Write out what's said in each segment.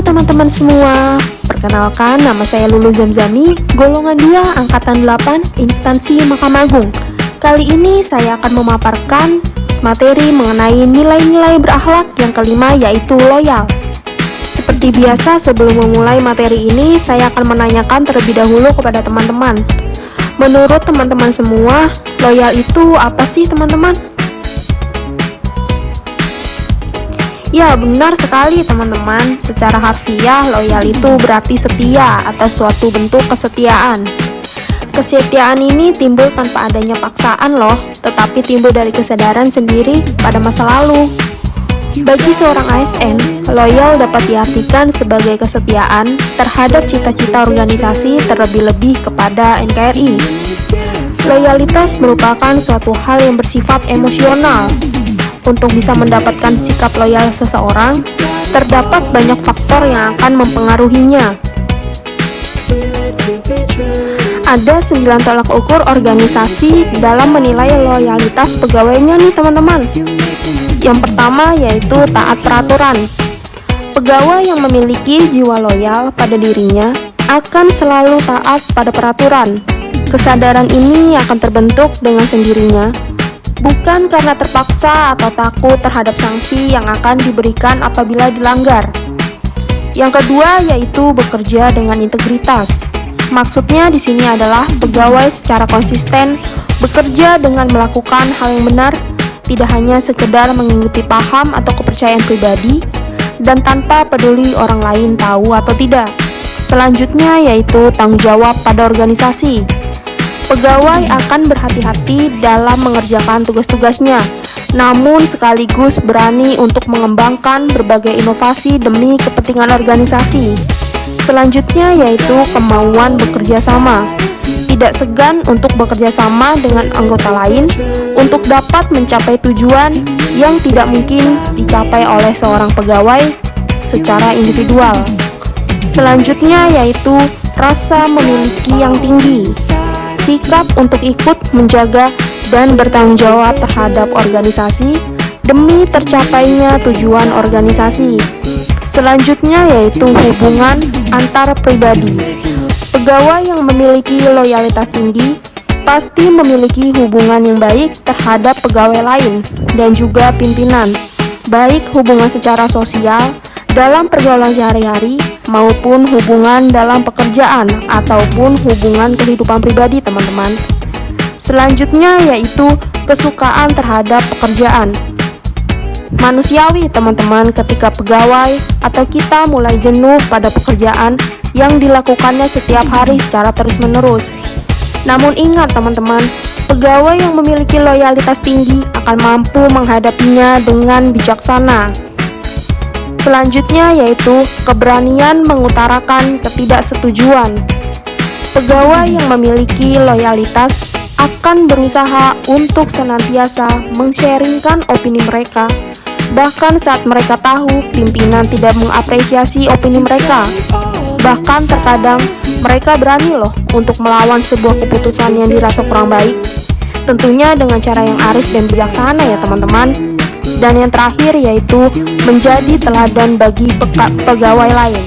Halo teman-teman semua, perkenalkan nama saya Lulu Zamzami, golongan 2 Angkatan 8, Instansi Mahkamah Agung. Kali ini saya akan memaparkan materi mengenai nilai-nilai berakhlak yang kelima, yaitu loyal. Seperti biasa, sebelum memulai materi ini, saya akan menanyakan terlebih dahulu kepada teman-teman. Menurut teman-teman semua, loyal itu apa sih teman-teman? Ya, benar sekali teman-teman. Secara harfiah, loyal itu berarti setia atau suatu bentuk kesetiaan. Kesetiaan ini timbul tanpa adanya paksaan loh, tetapi timbul dari kesadaran sendiri pada masa lalu. Bagi seorang ASN, loyal dapat diartikan sebagai kesetiaan terhadap cita-cita organisasi, terlebih-lebih kepada NKRI. Loyalitas merupakan suatu hal yang bersifat emosional. Untuk bisa mendapatkan sikap loyal seseorang, terdapat banyak faktor yang akan mempengaruhinya. Ada 9 tolak ukur organisasi dalam menilai loyalitas pegawainya nih teman-teman. Yang pertama yaitu taat peraturan. Pegawai yang memiliki jiwa loyal pada dirinya akan selalu taat pada peraturan. Kesadaran ini akan terbentuk dengan sendirinya, bukan karena terpaksa atau takut terhadap sanksi yang akan diberikan apabila dilanggar. Yang kedua yaitu bekerja dengan integritas. Maksudnya di sini adalah pegawai secara konsisten bekerja dengan melakukan hal yang benar, tidak hanya sekedar mengikuti paham atau kepercayaan pribadi, dan tanpa peduli orang lain tahu atau tidak. Selanjutnya yaitu tanggung jawab pada organisasi. Pegawai akan berhati-hati dalam mengerjakan tugas-tugasnya, namun sekaligus berani untuk mengembangkan berbagai inovasi demi kepentingan organisasi. Selanjutnya yaitu kemauan bekerja sama. Tidak segan untuk bekerja sama dengan anggota lain untuk dapat mencapai tujuan yang tidak mungkin dicapai oleh seorang pegawai secara individual. Selanjutnya yaitu rasa memiliki yang tinggi. Sikap untuk ikut menjaga dan bertanggung jawab terhadap organisasi demi tercapainya tujuan organisasi. Selanjutnya yaitu hubungan antar pribadi. Pegawai yang memiliki loyalitas tinggi pasti memiliki hubungan yang baik terhadap pegawai lain dan juga pimpinan, baik hubungan secara sosial dalam pergaulan sehari-hari maupun hubungan dalam pekerjaan ataupun hubungan kehidupan pribadi teman-teman. Selanjutnya yaitu kesukaan terhadap pekerjaan. Manusiawi teman-teman ketika pegawai atau kita mulai jenuh pada pekerjaan yang dilakukannya setiap hari secara terus-menerus. Namun ingat teman-teman, pegawai yang memiliki loyalitas tinggi akan mampu menghadapinya dengan bijaksana. Selanjutnya yaitu keberanian mengutarakan ketidaksetujuan. Pegawai yang memiliki loyalitas akan berusaha untuk senantiasa meng-sharingkan opini mereka, bahkan saat mereka tahu pimpinan tidak mengapresiasi opini mereka. Bahkan terkadang mereka berani loh untuk melawan sebuah keputusan yang dirasa kurang baik, tentunya dengan cara yang arif dan bijaksana ya teman-teman. Dan yang terakhir yaitu menjadi teladan bagi pegawai lain.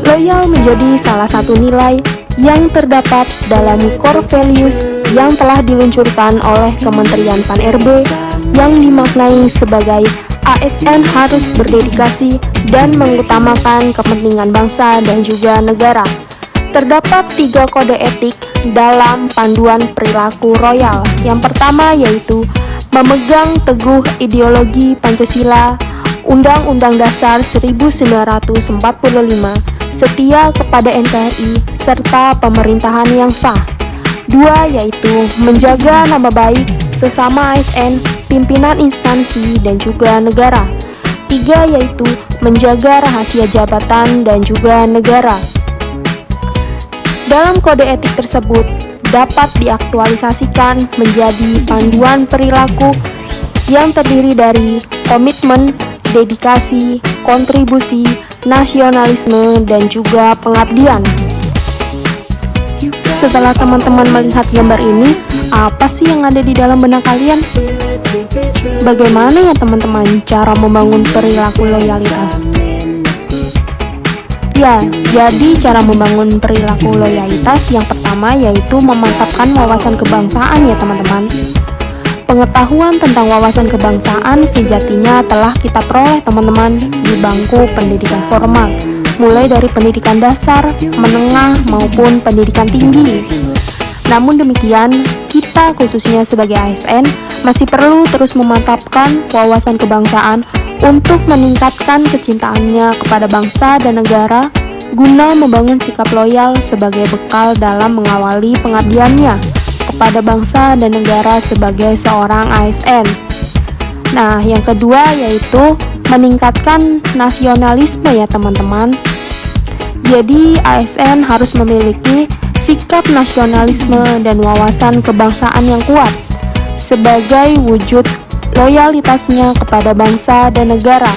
Loyal menjadi salah satu nilai yang terdapat dalam core values yang telah diluncurkan oleh Kementerian Pan-RB yang dimaknai sebagai ASN harus berdedikasi dan mengutamakan kepentingan bangsa dan juga negara. Terdapat 3 kode etik dalam panduan perilaku royal. Yang pertama yaitu memegang teguh ideologi Pancasila, Undang-Undang Dasar 1945, setia kepada NKRI, serta pemerintahan yang sah. 2 yaitu menjaga nama baik sesama ASN, pimpinan instansi, dan juga negara. 3 yaitu menjaga rahasia jabatan dan juga negara. Dalam kode etik tersebut dapat diaktualisasikan menjadi panduan perilaku yang terdiri dari komitmen, dedikasi, kontribusi, nasionalisme, dan juga pengabdian. Setelah teman-teman melihat gambar ini, apa sih yang ada di dalam benak kalian? Bagaimana ya teman-teman cara membangun perilaku loyalitas? Ya, jadi cara membangun perilaku loyalitas yang pertama yaitu memantapkan wawasan kebangsaan ya teman-teman. Pengetahuan tentang wawasan kebangsaan sejatinya telah kita peroleh teman-teman di bangku pendidikan formal, mulai dari pendidikan dasar, menengah, maupun pendidikan tinggi. Namun demikian, kita khususnya sebagai ASN masih perlu terus memantapkan wawasan kebangsaan untuk meningkatkan kecintaannya kepada bangsa dan negara guna membangun sikap loyal sebagai bekal dalam mengawali pengabdiannya kepada bangsa dan negara sebagai seorang ASN. Nah, yang kedua yaitu meningkatkan nasionalisme ya teman-teman. Jadi ASN harus memiliki sikap nasionalisme dan wawasan kebangsaan yang kuat sebagai wujud loyalitasnya kepada bangsa dan negara,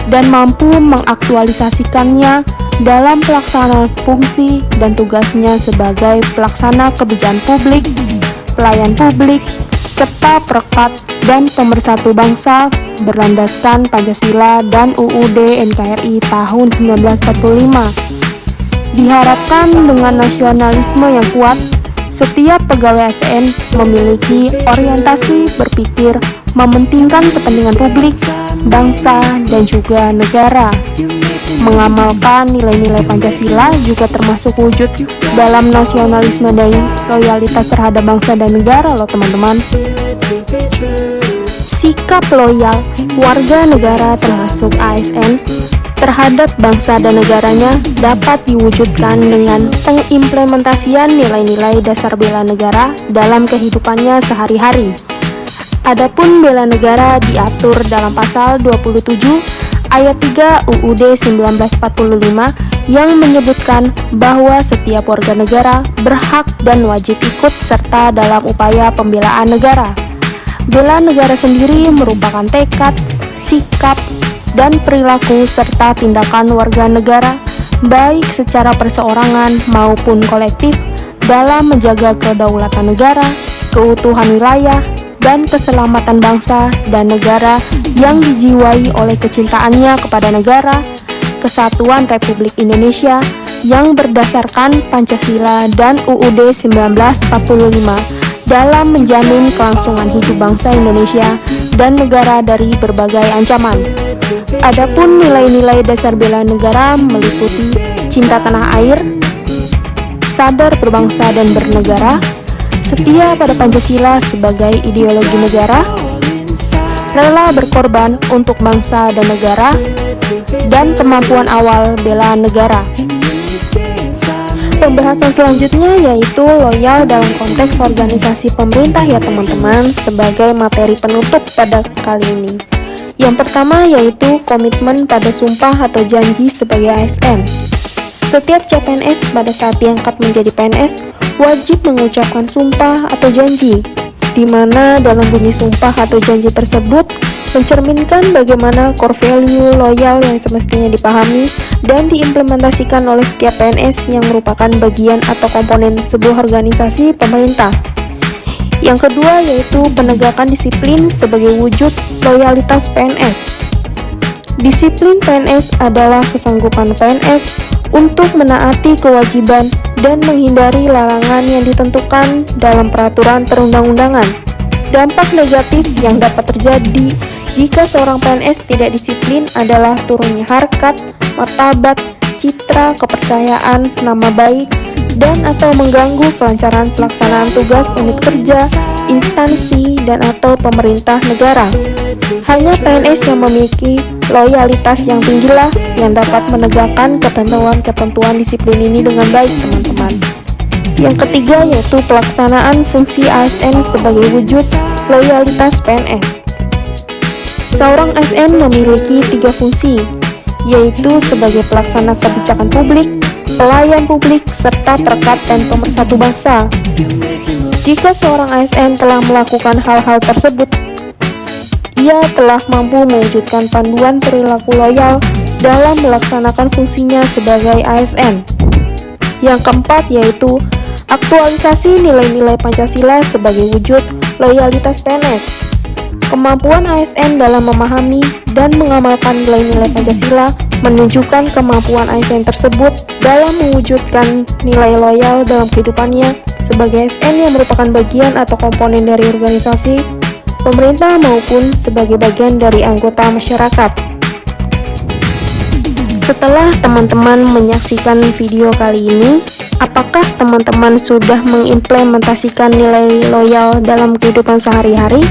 dan mampu mengaktualisasikannya dalam pelaksanaan fungsi dan tugasnya sebagai pelaksana kebijakan publik, pelayan publik, serta perekat dan pemersatu bangsa berlandaskan Pancasila dan UUD NKRI tahun 1945. Diharapkan dengan nasionalisme yang kuat, setiap pegawai ASN memiliki orientasi berpikir mementingkan kepentingan publik, bangsa, dan juga negara. Mengamalkan nilai-nilai Pancasila juga termasuk wujud dalam nasionalisme dan loyalitas terhadap bangsa dan negara loh teman-teman. Sikap loyal warga negara termasuk ASN terhadap bangsa dan negaranya dapat diwujudkan dengan pengimplementasian nilai-nilai dasar bela negara dalam kehidupannya sehari-hari. Adapun bela negara diatur dalam pasal 27 ayat 3 UUD 1945 yang menyebutkan bahwa setiap warga negara berhak dan wajib ikut serta dalam upaya pembelaan negara. Bela negara sendiri merupakan tekad, sikap, dan perilaku serta tindakan warga negara baik secara perseorangan maupun kolektif dalam menjaga kedaulatan negara, keutuhan wilayah, dan keselamatan bangsa dan negara yang dijiwai oleh kecintaannya kepada negara, Kesatuan Republik Indonesia yang berdasarkan Pancasila dan UUD 1945 dalam menjamin kelangsungan hidup bangsa Indonesia dan negara dari berbagai ancaman. Adapun nilai-nilai dasar bela negara meliputi cinta tanah air, sadar berbangsa dan bernegara, setia pada Pancasila sebagai ideologi negara, rela berkorban untuk bangsa dan negara, dan kemampuan awal bela negara. Pembahasan selanjutnya yaitu loyal dalam konteks organisasi pemerintah ya teman-teman, sebagai materi penutup pada kali ini. Yang pertama yaitu komitmen pada sumpah atau janji sebagai ASN. Setiap CPNS pada saat diangkat menjadi PNS wajib mengucapkan sumpah atau janji, di mana dalam bunyi sumpah atau janji tersebut mencerminkan bagaimana core value loyal yang semestinya dipahami dan diimplementasikan oleh setiap PNS yang merupakan bagian atau komponen sebuah organisasi pemerintah. Yang kedua yaitu penegakan disiplin sebagai wujud loyalitas PNS. Disiplin PNS adalah kesanggupan PNS untuk menaati kewajiban dan menghindari larangan yang ditentukan dalam peraturan perundang-undangan. Dampak negatif yang dapat terjadi jika seorang PNS tidak disiplin adalah turunnya harkat, martabat, citra, kepercayaan, nama baik, dan atau mengganggu kelancaran pelaksanaan tugas unit kerja, instansi, dan atau pemerintah negara. Hanya PNS yang memiliki loyalitas yang tinggilah yang dapat menegakkan ketentuan-ketentuan disiplin ini dengan baik teman-teman. Yang ketiga yaitu pelaksanaan fungsi ASN sebagai wujud loyalitas PNS. Seorang ASN memiliki 3 fungsi, yaitu sebagai pelaksana kebijakan publik, pelayan publik, serta perekat dan pemersatu bangsa. Jika seorang ASN telah melakukan hal-hal tersebut, ia telah mampu mewujudkan panduan perilaku loyal dalam melaksanakan fungsinya sebagai ASN. Yang keempat yaitu aktualisasi nilai-nilai Pancasila sebagai wujud loyalitas PNS. Kemampuan ASN dalam memahami dan mengamalkan nilai-nilai Pancasila menunjukkan kemampuan ASN tersebut dalam mewujudkan nilai loyal dalam kehidupannya sebagai ASN yang merupakan bagian atau komponen dari organisasi, pemerintah maupun sebagai bagian dari anggota masyarakat. Setelah teman-teman menyaksikan video kali ini, apakah teman-teman sudah mengimplementasikan nilai loyal dalam kehidupan sehari-hari?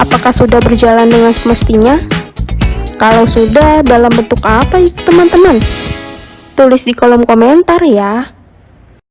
Apakah sudah berjalan dengan semestinya? Kalau sudah, dalam bentuk apa itu teman-teman? Tulis di kolom komentar ya.